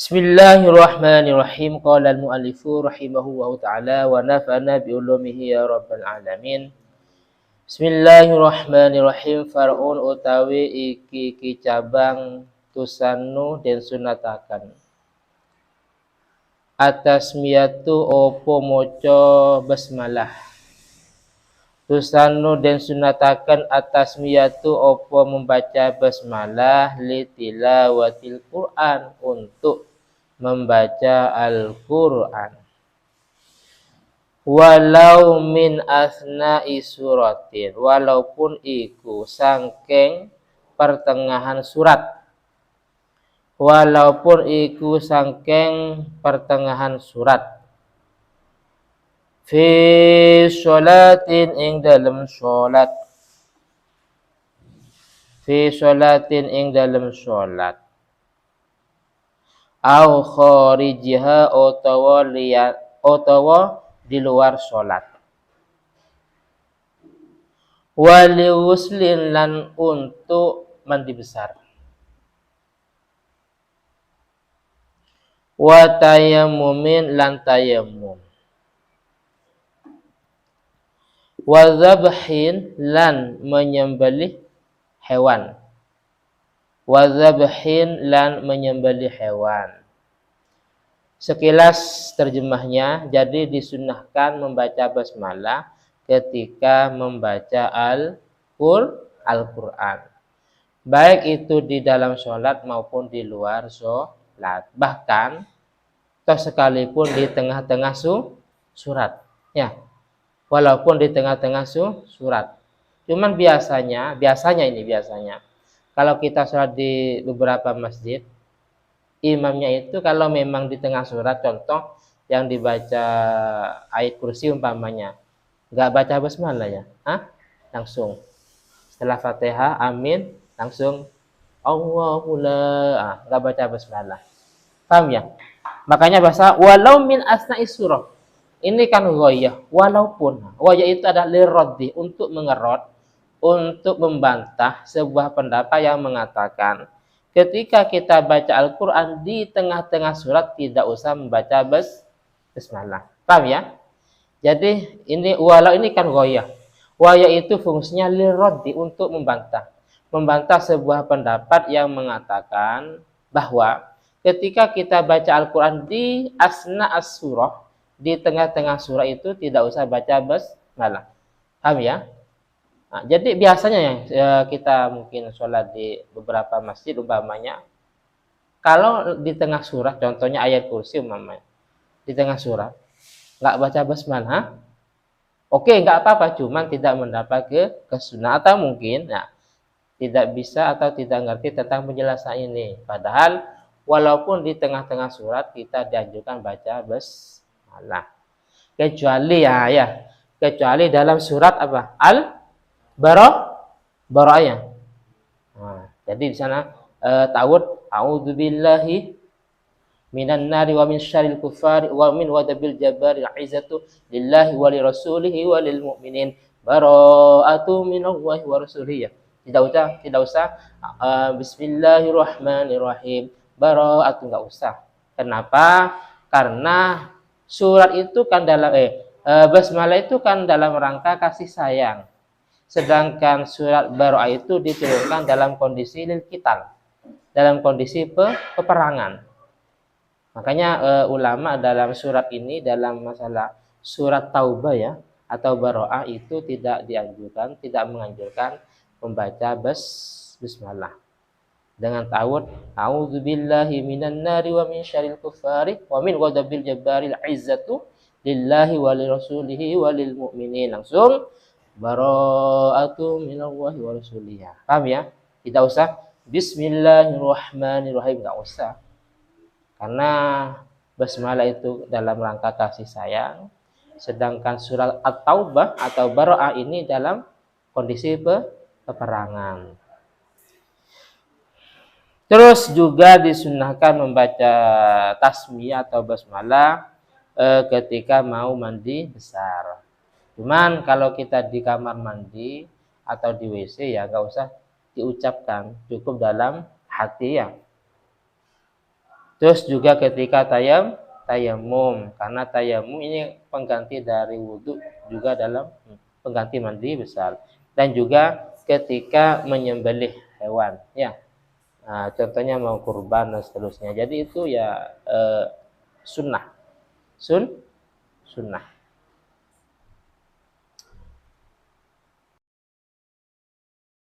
Bismillahirrahmanirrahim. Qala al-mu'allifu rahimahullahu ta'ala wa nafa'na bi ulumihi ya rabbal alamin. Bismillahirrahmanirrahim. Far'un utawi iki cabang tusanu den sunatakan. Atasmiyatu opo moco basmalah. Tusanu den sunatakan atasmiyatu opo membaca basmalah li tilawatil Qur'an untuk membaca Al-Qur'an. Walau min asna'i suratin, walaupun iku sangking pertengahan surat. Walaupun iku sangking pertengahan surat. Fi sholatin ing dalam sholat. Fi sholatin ing dalam sholat. Au kharijiha otawa di luar sholat. Wali wuslin lan untuk mandi besar. Wa tayammumin lan tayammum. Wa zabhin lan menyembelih hewan. Wa zabhin lan menyembelih hewan. Sekilas terjemahnya, jadi disunnahkan membaca basmalah ketika membaca Al-Qur'an. Baik itu di dalam sholat maupun di luar sholat. Bahkan, toh sekalipun di tengah-tengah surat. Ya, walaupun di tengah-tengah surat. Cuman biasanya kalau kita sholat di beberapa masjid, imamnya itu kalau memang di tengah surat, contoh yang dibaca ayat kursi umpamanya, nggak baca basmalah ya, langsung setelah Fatihah, amin, langsung Allahullah, nggak baca basmalah. Paham ya? Makanya bahasa walau min asna'is surah. Ini kan ghoyah, walaupun. Ghoyah itu adalah liraddi, untuk mengerot, untuk membantah sebuah pendapat yang mengatakan ketika kita baca Al-Qur'an di tengah-tengah surat tidak usah membaca basmalah. Paham ya? Jadi ini walau ini kan ghoyah. Ghoyah itu fungsinya liraddi, untuk membantah. Membantah sebuah pendapat yang mengatakan bahwa ketika kita baca Al-Qur'an di asna as-surah, di tengah-tengah surah itu tidak usah baca basmalah. Paham ya? Nah, jadi biasanya yang kita mungkin sholat di beberapa masjid umpamanya, kalau di tengah surah, contohnya ayat kursi umpamanya, di tengah surah, nggak baca basmalah, oke, nggak apa-apa, cuman tidak mendapat kesunnah atau mungkin tidak bisa atau tidak ngerti tentang penjelasan ini. Padahal walaupun di tengah-tengah surat kita dianjurkan baca basmalah. Kecuali kecuali dalam surat apa? Bara'ah. Nah, jadi di sana ta'awud a'udzubillahi minan nari wa min syarril kufari wa min wadabil jabaril izzatu lillahi wa li rasulihi wa lil mu'minin bara'atu minallahi wa rasulihi. Tidak usah bismillahirrahmanirrahim. Bara'atu, enggak usah. Kenapa? Karena surat itu kan basmalah itu kan dalam rangka kasih sayang. Sedangkan surat Bara'ah itu diturunkan dalam kondisi lil qital, dalam kondisi peperangan. Makanya ulama dalam surat ini, dalam masalah surat Taubah ya atau Bara'ah itu tidak menganjurkan membaca basmalah. Dengan ta'awud a'udzubillahi minan nari wa min syarril kufari wa min ghadabil jabbaril izzatu lillahi wa li rasulihi wa lil mu'minin. Langsung bara'atu minallahi wa rasulihi. Paham ya? Tidak usah bismillahirrahmanirrahim, enggak usah. Karena basmalah itu dalam rangka kasih sayang, sedangkan surat At-Taubah atau Bara'ah ini dalam kondisi peperangan. Terus juga disunnahkan membaca tasmiyah atau basmalah ketika mau mandi besar. Cuman kalau kita di kamar mandi atau di WC ya nggak usah diucapkan, cukup dalam hati ya. Terus juga ketika tayamum, karena tayamum ini pengganti dari wudhu juga dalam pengganti mandi besar. Dan juga ketika menyembelih hewan, ya. Nah, contohnya mau kurban dan seterusnya. Jadi itu ya sunnah, sunnah.